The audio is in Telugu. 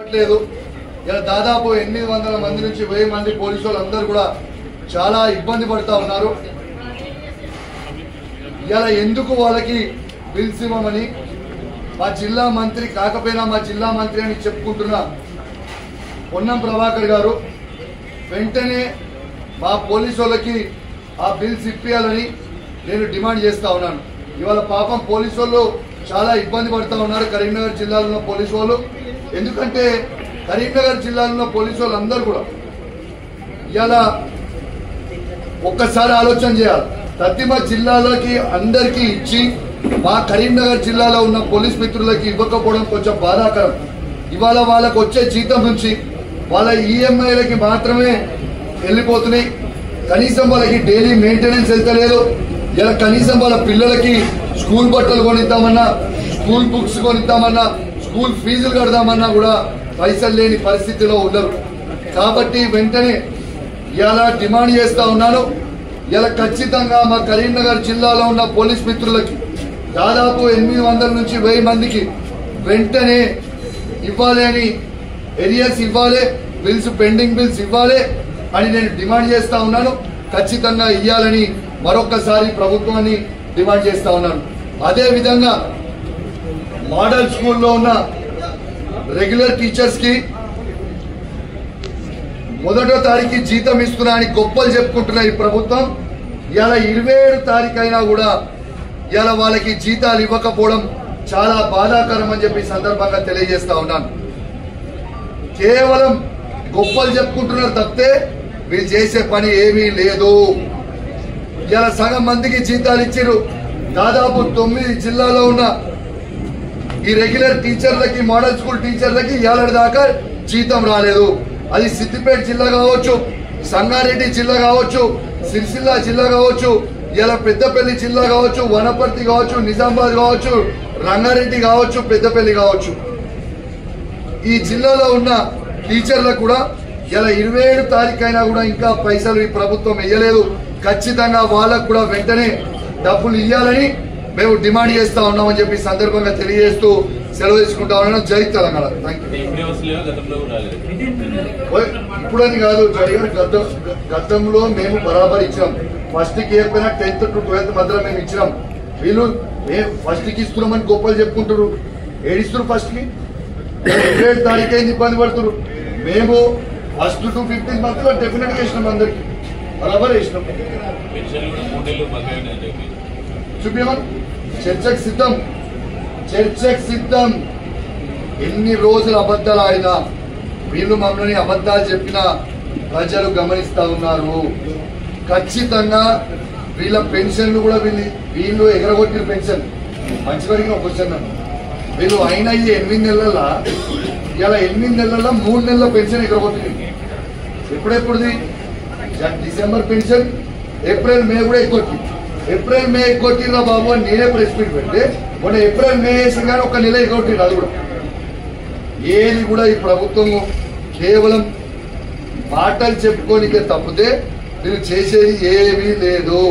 లేదు ఇలా దాదాపు 800 మంది నుంచి 1000 మంది పోలీసులు అందరూ కూడా చాలా ఇబ్బంది పడతా ఉన్నారు. ఇలా ఎందుకు వాళ్ళకి బిల్స్ ఇవ్వమని మా జిల్లా మంత్రి కాకపోయినా మా జిల్లా మంత్రి అని చెప్పుకుంటున్న పొన్నం ప్రభాకర్ గారు వెంటనే మా పోలీసులకి ఆ బిల్స్ ఇప్పియాలని నేను డిమాండ్ చేస్తా ఉన్నాను. ఇవాళ పాపం పోలీసు వాళ్ళు చాలా ఇబ్బంది పడుతూ ఉన్నారు కరీంనగర్ జిల్లాలో ఉన్న పోలీసు వాళ్ళు. ఎందుకంటే కరీంనగర్ జిల్లాలో ఉన్న పోలీసు వాళ్ళు అందరూ కూడా ఇలా ఒక్కసారి ఆలోచన చేయాలి. ప్రతిమ జిల్లాలకి అందరికీ ఇచ్చి మా కరీంనగర్ జిల్లాలో ఉన్న పోలీస్ మిత్రులకి ఇవ్వకపోవడం కొంచెం బాధాకరం. ఇవాళ వాళ్ళకు వచ్చే జీతం నుంచి వాళ్ళ ఈఎంఐలకి మాత్రమే వెళ్ళిపోతున్నాయి. కనీసం వాళ్ళకి డైలీ మెయింటెనెన్స్ వెళ్తలేదు. ఇలా కనీసం వాళ్ళ పిల్లలకి స్కూల్ బట్టలు కొనిద్దామన్నా, స్కూల్ బుక్స్ కొనిద్దామన్నా, స్కూల్ ఫీజులు కడదామన్నా కూడా పైసలు లేని పరిస్థితిలో ఉండరు. కాబట్టి వెంటనే ఇలా డిమాండ్ చేస్తా ఉన్నాను. ఇలా ఖచ్చితంగా మా కరీంనగర్ జిల్లాలో ఉన్న పోలీస్ మిత్రులకి దాదాపు 800 నుంచి 1000 మందికి వెంటనే ఇవ్వాలి అని, ఏరియాస్ ఇవ్వాలి, బిల్స్ పెండింగ్ బిల్స్ ఇవ్వాలి అని నేను డిమాండ్ చేస్తా ఉన్నాను. ఖచ్చితంగా ఇవ్వాలని మరొకసారి ప్రభుత్వాన్ని డిమాండ్ చేస్తా ఉన్నాను. అదే విధంగా మోడల్ స్కూల్లో ఉన్న రెగ్యులర్ టీచర్స్ కి 1వ తారీఖు జీతం ఇస్తున్నా అని గొప్పలు చెప్పుకుంటున్న ఈ ప్రభుత్వం ఇలా 27 తారీఖు అయినా కూడా ఇలా వాళ్ళకి జీతాలు ఇవ్వకపోవడం చాలా బాధాకరం అని చెప్పి సందర్భంగా తెలియజేస్తా ఉన్నాను. కేవలం గొప్పలు చెప్పుకుంటున్నారు తప్పితే వీళ్ళు చేసే పని ఏమీ లేదు. ఇలా సగం మందికి జీతాలు ఇచ్చారు. దాదాపు 9 జిల్లాలో ఉన్న ఈ రెగ్యులర్ టీచర్లకి, మోడల్ స్కూల్ టీచర్లకి ఏడాది దాకా జీతం రాలేదు. అది సిద్దిపేట జిల్లా కావచ్చు, సంగారెడ్డి జిల్లా కావచ్చు, సిరిసిల్ల జిల్లా కావచ్చు, ఇలా పెద్దపల్లి జిల్లా కావచ్చు, వనపర్తి కావచ్చు, నిజామాబాద్ కావచ్చు, రంగారెడ్డి కావచ్చు, పెద్దపల్లి కావచ్చు. ఈ జిల్లాలో ఉన్న టీచర్లకు కూడా ఇలా 27 తారీఖు అయినా కూడా ఇంకా పైసలు ఈ ప్రభుత్వం ఇవ్వలేదు. ఖచ్చితంగా వాళ్ళకు కూడా వెంటనే డబ్బులు ఇవ్వాలని మేము డిమాండ్ చేస్తా ఉన్నామని చెప్పి సందర్భంగా తెలియజేస్తూ సెలవు తీసుకుంటా ఉన్నాను. జై తెలంగాణ. ఇప్పుడని కాదు, గతంలో మేము బరాబర్ ఇచ్చినాం. ఫస్ట్ కి ఏమైనా 10th to 12th మధ్యలో మేము ఇచ్చినాం. వీళ్ళు ఫస్ట్ కి ఇస్తున్నామని గొప్పలు చెప్పుకుంటారు. ఏడిస్తారు ఫస్ట్ కి 27 తారీఖు అయింది, ఇబ్బంది పడుతున్నారు. మేము ఫస్ట్ to 15th మధ్యలో డెఫినెట్ గా ఇచ్చినాం, అందరికి బరాబర్ ఇచ్చినాం. చూపించమని చర్చకు సిద్ధం, చర్చకు సిద్ధం. ఎన్ని రోజులు అబద్ధాలు ఆడినా, వీళ్ళు మమ్మల్ని అబద్ధాలు చెప్పినా ప్రజలు గమనిస్తా ఉన్నారు. ఖచ్చితంగా వీళ్ళ పెన్షన్లు కూడా వీళ్ళు ఎగరగొట్టిన పెన్షన్ మంచివరకు ఒక క్వశ్చన్. వీళ్ళు అయిన 8 నెలల ఇలా 8 నెలల 3 నెలల పెన్షన్ ఎగరగొట్టింది. ఎప్పుడెప్పుడుది? డిసెంబర్ పెన్షన్ ఏప్రిల్ మే కూడా ఎగ్గొట్టింది. ఏప్రిల్ మే ఎగ్గొట్టిరా బాబు అని నేనే ప్రెస్ మీట్ పెడితే మొన్న ఏప్రిల్ మే వేసి కానీ 1 నెల ఎగ్గొట్టింది. అది కూడా ఏది కూడా ఈ ప్రభుత్వం కేవలం మాటలు చెప్పుకోనికే తప్పితే వీళ్ళు చేసేది ఏమీ లేదు.